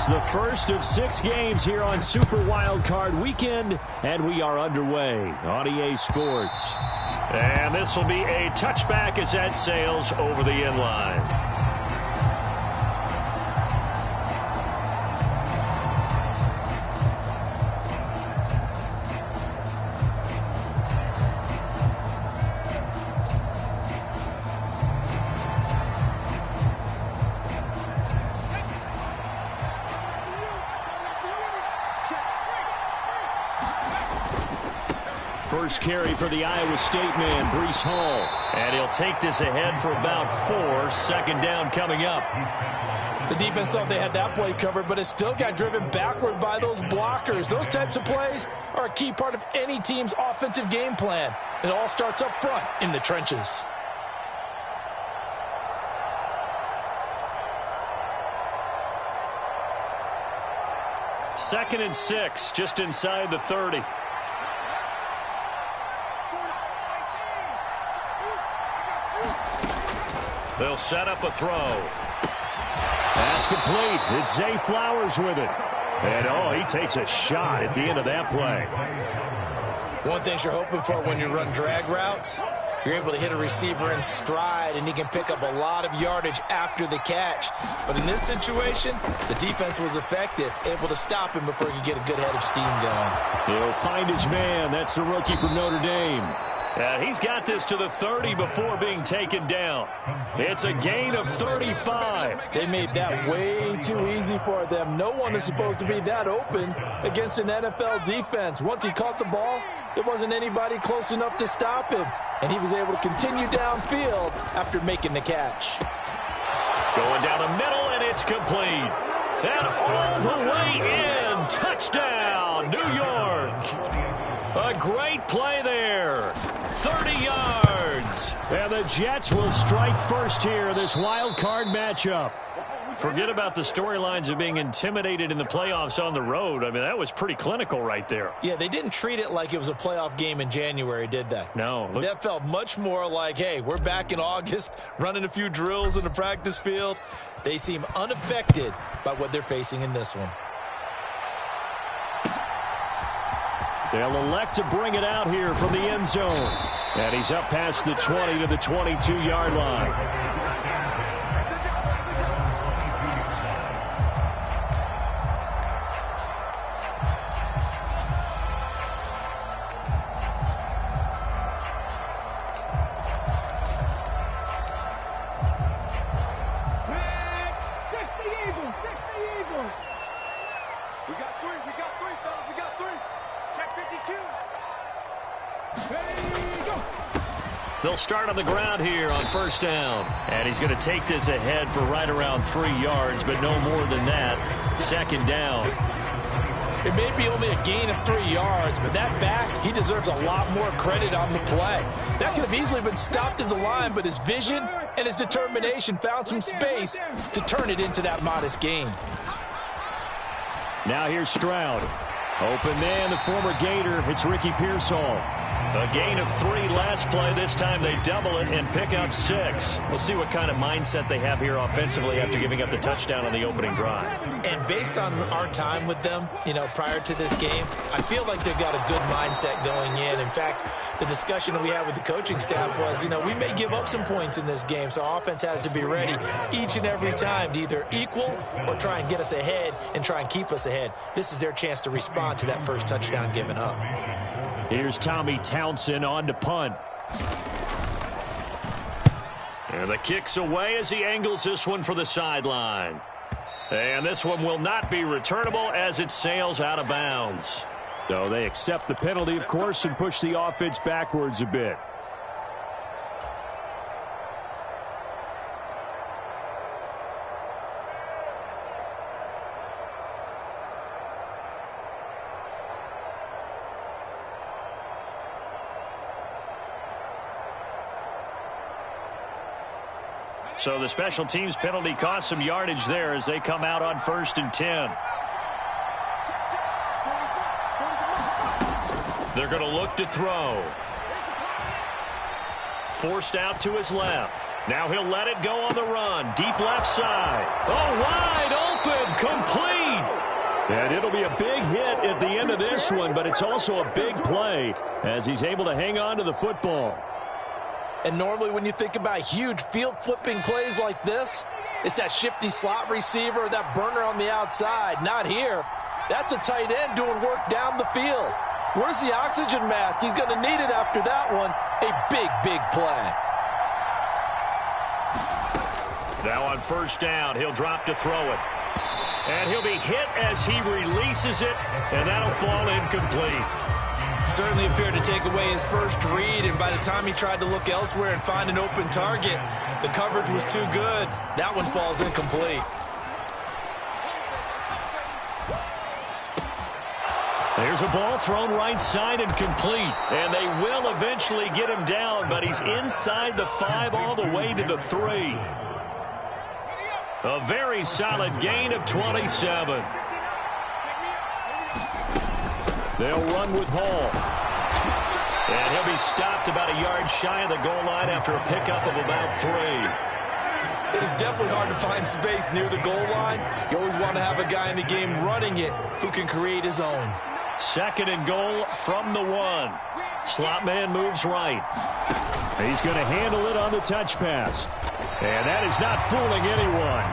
It's the first of 6 games here on Super Wildcard Weekend, and we are underway on EA Sports. And this will be a touchback as that sails over the inline. First carry for the Iowa State man, Breece Hall. And he'll take this ahead for about 4. Second down coming up. The defense thought they had that play covered, but it still got driven backward by those blockers. Those types of plays are a key part of any team's offensive game plan. It all starts up front in the trenches. Second and 6, just inside the 30. They'll set up a throw. Pass complete. It's Zay Flowers with it. And, he takes a shot at the end of that play. One thing you're hoping for when you run drag routes, you're able to hit a receiver in stride, and he can pick up a lot of yardage after the catch. But in this situation, the defense was effective, able to stop him before he could get a good head of steam going. He'll find his man. That's the rookie from Notre Dame. He's got this to the 30 before being taken down. It's a gain of 35. They made that way too easy for them. No one is supposed to be that open against an NFL defense. Once he caught the ball, there wasn't anybody close enough to stop him. And he was able to continue downfield after making the catch. Going down the middle, and it's complete. And all the way in. Touchdown, New York. A great play there. 30 yards. And the Jets will strike first here in this wild card matchup. Forget about the storylines of being intimidated in the playoffs on the road. I mean, that was pretty clinical right there. Yeah, they didn't treat it like it was a playoff game in January, did they? No. That felt much more like, hey, we're back in August, running a few drills in the practice field. They seem unaffected by what they're facing in this one. They'll elect to bring it out here from the end zone. And he's up past the 20 to the 22-yard line. They'll start on the ground here on first down. And he's going to take this ahead for right around 3 yards, but no more than that. Second down. It may be only a gain of 3 yards, but that back, he deserves a lot more credit on the play. That could have easily been stopped at the line, but his vision and his determination found some space to turn it into that modest gain. Now here's Stroud. Open man, the former Gator. It's Ricky Pearsall. A gain of 3 last play. This time they double it and pick up 6. We'll see what kind of mindset they have here offensively after giving up the touchdown on the opening drive. And based on our time with them, prior to this game, I feel like they've got a good mindset going in. In fact, the discussion that we had with the coaching staff was, we may give up some points in this game, so offense has to be ready each and every time to either equal or try and get us ahead and try and keep us ahead. This is their chance to respond to that first touchdown given up. Here's Tommy Townsend on to punt. And the kick's away as he angles this one for the sideline. And this one will not be returnable as it sails out of bounds. So they accept the penalty, of course, and push the offense backwards a bit. So the special teams penalty cost some yardage there as they come out on 1st and 10. They're going to look to throw. Forced out to his left. Now he'll let it go on the run. Deep left side. Oh, wide open. Complete. And it'll be a big hit at the end of this one, but it's also a big play as he's able to hang on to the football. And normally when you think about huge field-flipping plays like this, it's that shifty slot receiver, that burner on the outside. Not here. That's a tight end doing work down the field. Where's the oxygen mask? He's going to need it after that one. A big, big play. Now on first down, he'll drop to throw it. And he'll be hit as he releases it, and that'll fall incomplete. Certainly appeared to take away his first read, and by the time he tried to look elsewhere and find an open target, the coverage was too good. That one falls incomplete. There's a ball thrown right side and complete. And they will eventually get him down, but he's inside the 5 all the way to the 3. A very solid gain of 27. They'll run with Hall. And he'll be stopped about a yard shy of the goal line after a pickup of about 3. It is definitely hard to find space near the goal line. You always want to have a guy in the game running it who can create his own. Second and goal from the 1. Slot man moves right. He's going to handle it on the touch pass. And that is not fooling anyone.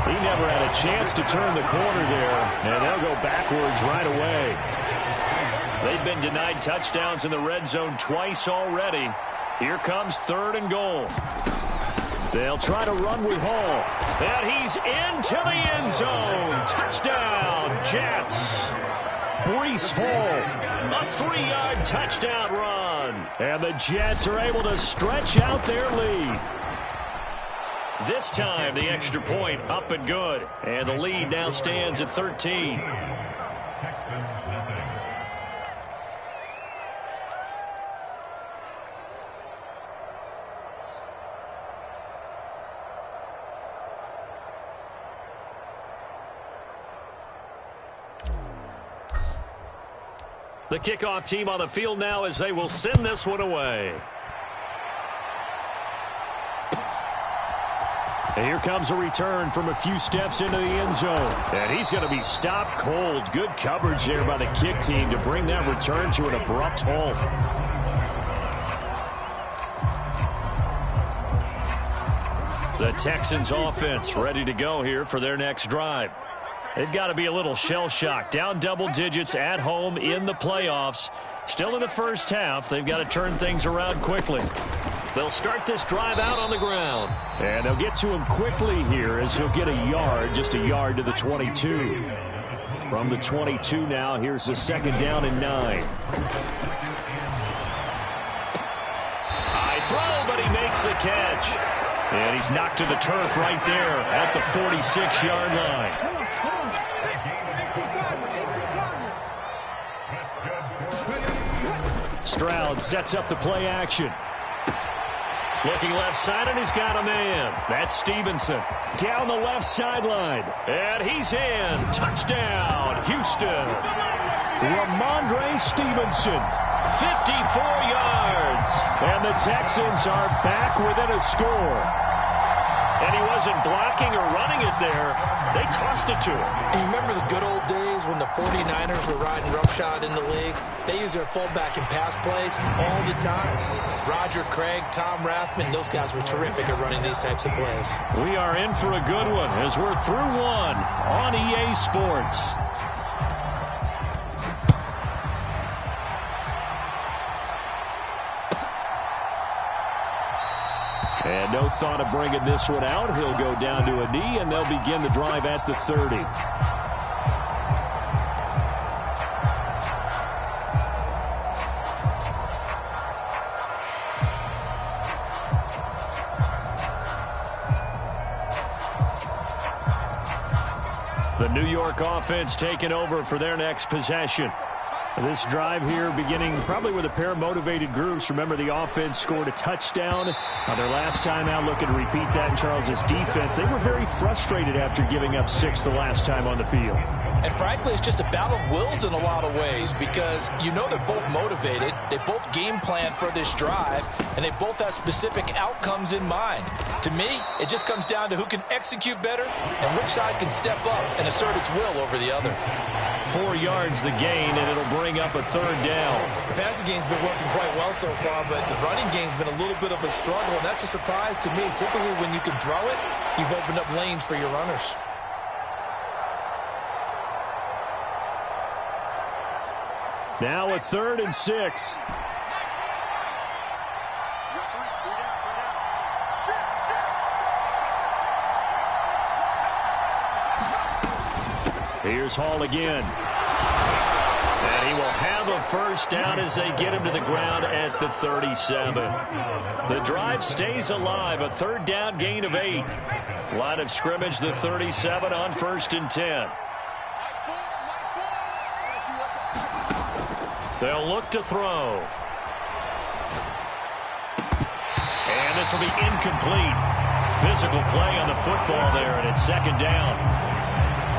He never had a chance to turn the corner there, and they'll go backwards right away. They've been denied touchdowns in the red zone twice already. Here comes third and goal. They'll try to run with Hall. And he's into the end zone. Touchdown, Jets. Breece Hall. A 3-yard touchdown run. And the Jets are able to stretch out their lead. This time, the extra point up and good. And the lead now stands at 13. The kickoff team on the field now as they will send this one away. And here comes a return from a few steps into the end zone. And he's going to be stopped cold. Good coverage there by the kick team to bring that return to an abrupt halt. The Texans offense ready to go here for their next drive. They've got to be a little shell-shocked. Down double digits at home in the playoffs. Still in the first half. They've got to turn things around quickly. They'll start this drive out on the ground. And they'll get to him quickly here as he'll get a yard, just a yard to the 22. From the 22 now, here's the second down and 9. High throw, but he makes the catch. And he's knocked to the turf right there at the 46-yard line. Stroud sets up the play action. Looking left side, and he's got a man. That's Stevenson. Down the left sideline. And he's in. Touchdown, Houston. Ramondre Stevenson. 54 yards. And the Texans are back within a score. And he wasn't blocking or running it there. They tossed it to him. And you remember the good old days when the 49ers were riding roughshod in the league? They use their fullback in pass plays all the time. Roger Craig, Tom Rathman, those guys were terrific at running these types of plays. We are in for a good one as we're through one on EA Sports. And no thought of bringing this one out. He'll go down to a knee, and they'll begin the drive at the 30. The New York offense taking over for their next possession. This drive here beginning probably with a pair of motivated groups. Remember, the offense scored a touchdown on their last time out. Looking to repeat that in Charles's defense. They were very frustrated after giving up 6 the last time on the field. And frankly, it's just a battle of wills in a lot of ways because you know they're both motivated. They both game plan for this drive, and they both have specific outcomes in mind. To me, it just comes down to who can execute better and which side can step up and assert its will over the other. 4 yards the gain, and it'll bring up a 3rd down. The passing game's been working quite well so far, but the running game's been a little bit of a struggle, and that's a surprise to me. Typically, when you can throw it, you've opened up lanes for your runners. Now a 3rd and 6. Here's Hall again. And he will have a 1st down as they get him to the ground at the 37. The drive stays alive, a 3rd down gain of 8. Line of scrimmage, the 37 on 1st and 10. They'll look to throw. And this will be incomplete. Physical play on the football there, and it's 2nd down.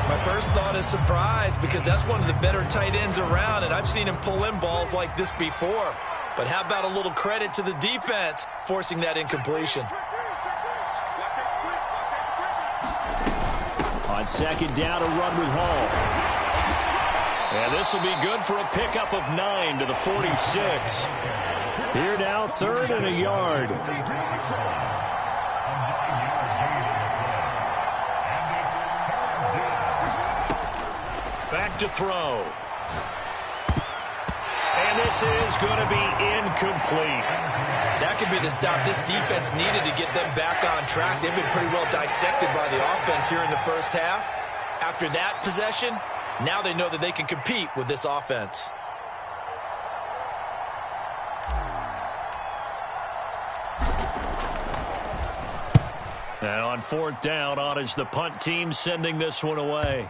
My first thought is surprise, because that's one of the better tight ends around, and I've seen him pull in balls like this before. But how about a little credit to the defense forcing that incompletion? On 2nd down, a run with Hall. And this will be good for a pickup of 9 to the 46. Here now, 3rd and a yard. Back to throw. And this is going to be incomplete. That could be the stop this defense needed to get them back on track. They've been pretty well dissected by the offense here in the first half. After that possession, now they know that they can compete with this offense. And on 4th down, on is the punt team sending this one away.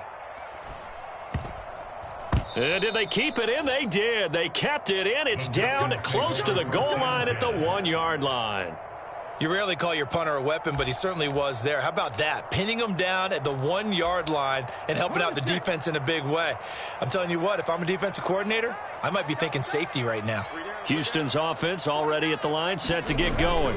Did they keep it in? They did. They kept it in. It's down close to the goal line at the 1-yard line. You rarely call your punter a weapon, but he certainly was there. How about that? Pinning him down at the 1-yard line and helping out the defense in a big way. I'm telling you what, if I'm a defensive coordinator, I might be thinking safety right now. Houston's offense already at the line, set to get going.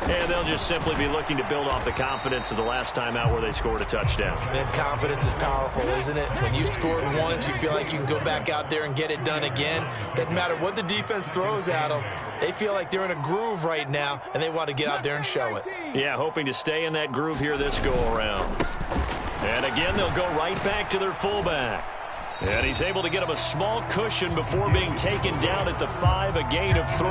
And they'll just simply be looking to build off the confidence of the last time out where they scored a touchdown. And confidence is powerful, isn't it? When you scored once, you feel like you can go back out there and get it done again. Doesn't matter what the defense throws at them. They feel like they're in a groove right now, and they want to get out there and show it. Yeah, hoping to stay in that groove here this go-around. And again, they'll go right back to their fullback. And he's able to get him a small cushion before being taken down at the 5, a gain of 3.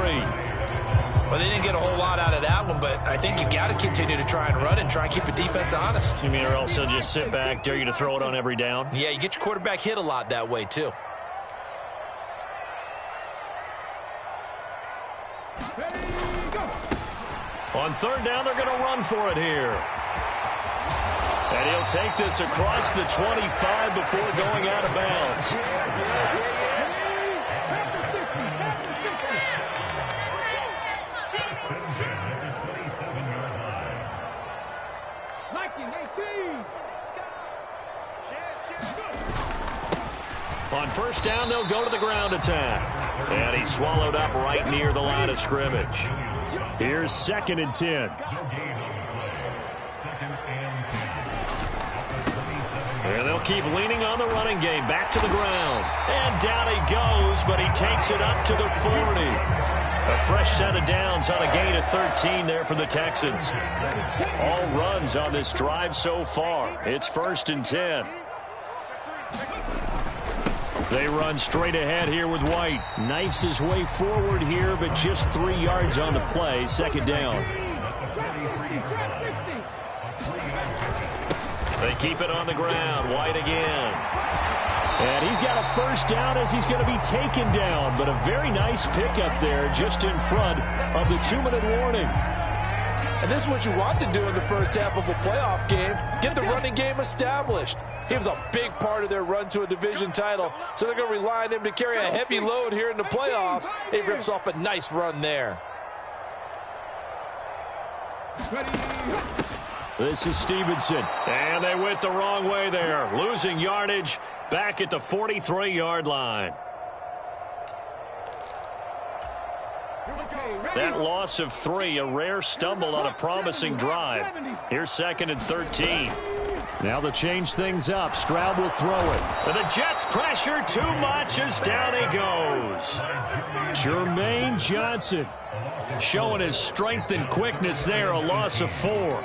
Well, they didn't get a whole lot out of that one, but I think you got to continue to try and run and try and keep the defense honest. You mean, or else they'll just sit back, dare you to throw it on every down? Yeah, you get your quarterback hit a lot that way, too. On 3rd down, they're going to run for it here. And he'll take this across the 25 before going out of bounds. On 1st down, they'll go to the ground attack. And he's swallowed up right near the line of scrimmage. Here's 2nd and 10. And they'll keep leaning on the running game. Back to the ground. And down he goes, but he takes it up to the 40. A fresh set of downs on a gain of 13 there for the Texans. All runs on this drive so far. It's 1st and 10. They run straight ahead here with White. Knifes his way forward here, but just 3 yards on the play. 2nd down. They keep it on the ground. White again. And he's got a 1st down as he's going to be taken down. But a very nice pickup there just in front of the 2-minute warning. And this is what you want to do in the first half of a playoff game. Get the running game established. He was a big part of their run to a division title. So they're going to rely on him to carry a heavy load here in the playoffs. He rips off a nice run there. This is Stevenson. And they went the wrong way there. Losing yardage back at the 43-yard line. That loss of 3, a rare stumble on a promising drive. Here's 2nd and 13. Now they'll change things up. Stroud will throw it. And the Jets pressure too much as down he goes. Jermaine Johnson showing his strength and quickness there, a loss of 4.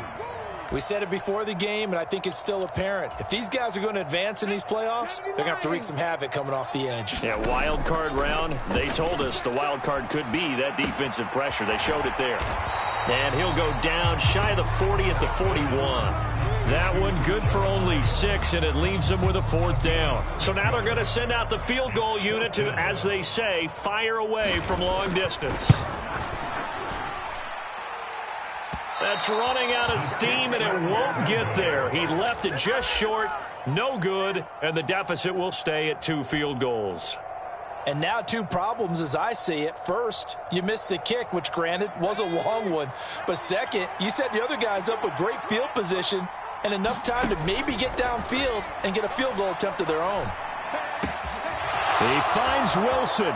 We said it before the game, and I think it's still apparent. If these guys are going to advance in these playoffs, they're going to have to wreak some havoc coming off the edge. Yeah, wild card round. They told us the wild card could be that defensive pressure. They showed it there. And he'll go down shy of the 40 at the 41. That one good for only 6, and it leaves them with a 4th down. So now they're going to send out the field goal unit to, as they say, fire away from long distance. That's running out of steam, and it won't get there. He left it just short, no good, and the deficit will stay at 2 field goals. And now 2 problems as I see it. First, you missed the kick, which granted was a long one. But second, you set the other guys up with great field position and enough time to maybe get downfield and get a field goal attempt of their own. He finds Wilson.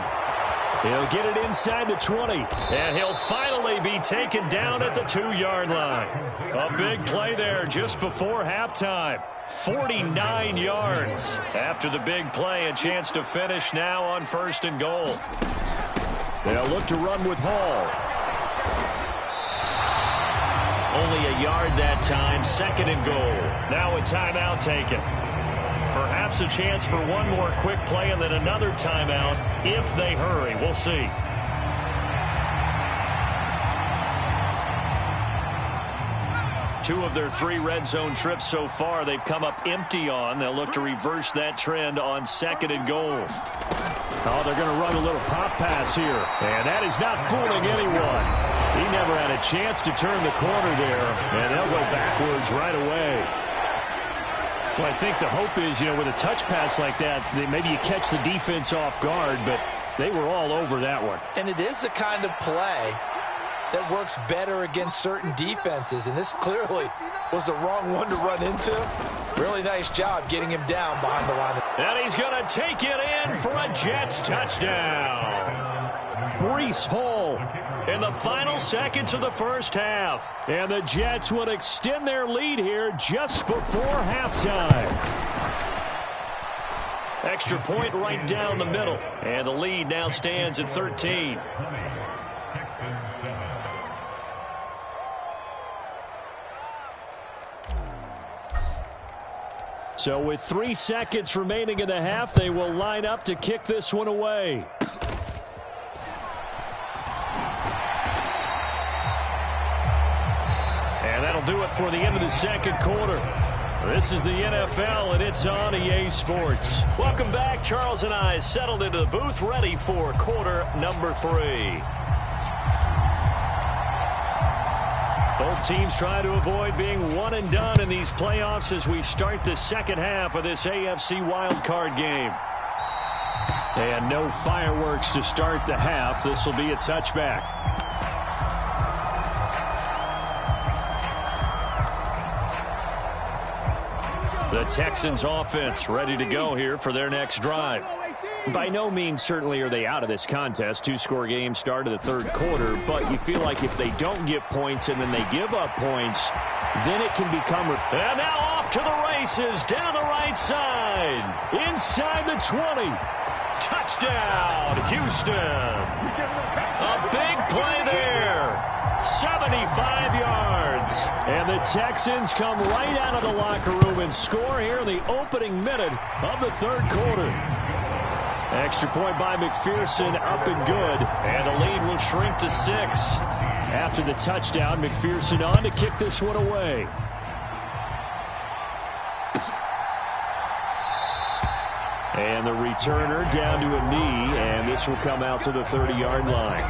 He'll get it inside the 20. And he'll finally be taken down at the 2-yard line. A big play there just before halftime. 49 yards. After the big play, a chance to finish now on 1st and goal. They'll look to run with Hall. Only a yard that time, 2nd and goal. Now a timeout taken. Perhaps a chance for one more quick play and then another timeout if they hurry. We'll see. Two of their 3 red zone trips so far they've come up empty on. They'll look to reverse that trend on 2nd and goal. Oh, they're going to run a little pop pass here. And that is not fooling anyone. He never had a chance to turn the corner there. And they'll go backwards right away. Well, I think the hope is, with a touch pass like that, maybe you catch the defense off guard, but they were all over that one. And it is the kind of play that works better against certain defenses, and this clearly was the wrong one to run into. Really nice job getting him down behind the line. And he's going to take it in for a Jets touchdown. Breece Hall in the final seconds of the first half. And the Jets will extend their lead here just before halftime. Extra point right down the middle. And the lead now stands at 13. So with 3 seconds remaining in the half, they will line up to kick this one away. And that'll do it for the end of the second quarter. This is the NFL, and it's on EA Sports. Welcome back. Charles and I settled into the booth, ready for quarter number 3. Both teams try to avoid being one and done in these playoffs as we start the second half of this AFC wildcard game. And no fireworks to start the half. This will be a touchback. The Texans offense ready to go here for their next drive. By no means certainly are they out of this contest. 2-score game start of the third quarter, but you feel like if they don't get points and then they give up points, then it can become... And now off to the races down the right side. Inside the 20. Touchdown, Houston. A big play there. 75 yards. And the Texans come right out of the locker room and score here in the opening minute of the third quarter. Extra point by McPherson, up and good. And the lead will shrink to 6. After the touchdown, McPherson on to kick this one away. And the returner down to a knee, and this will come out to the 30-yard line.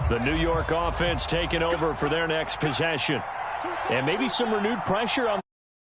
The New York offense taking over for their next possession. And maybe some renewed pressure on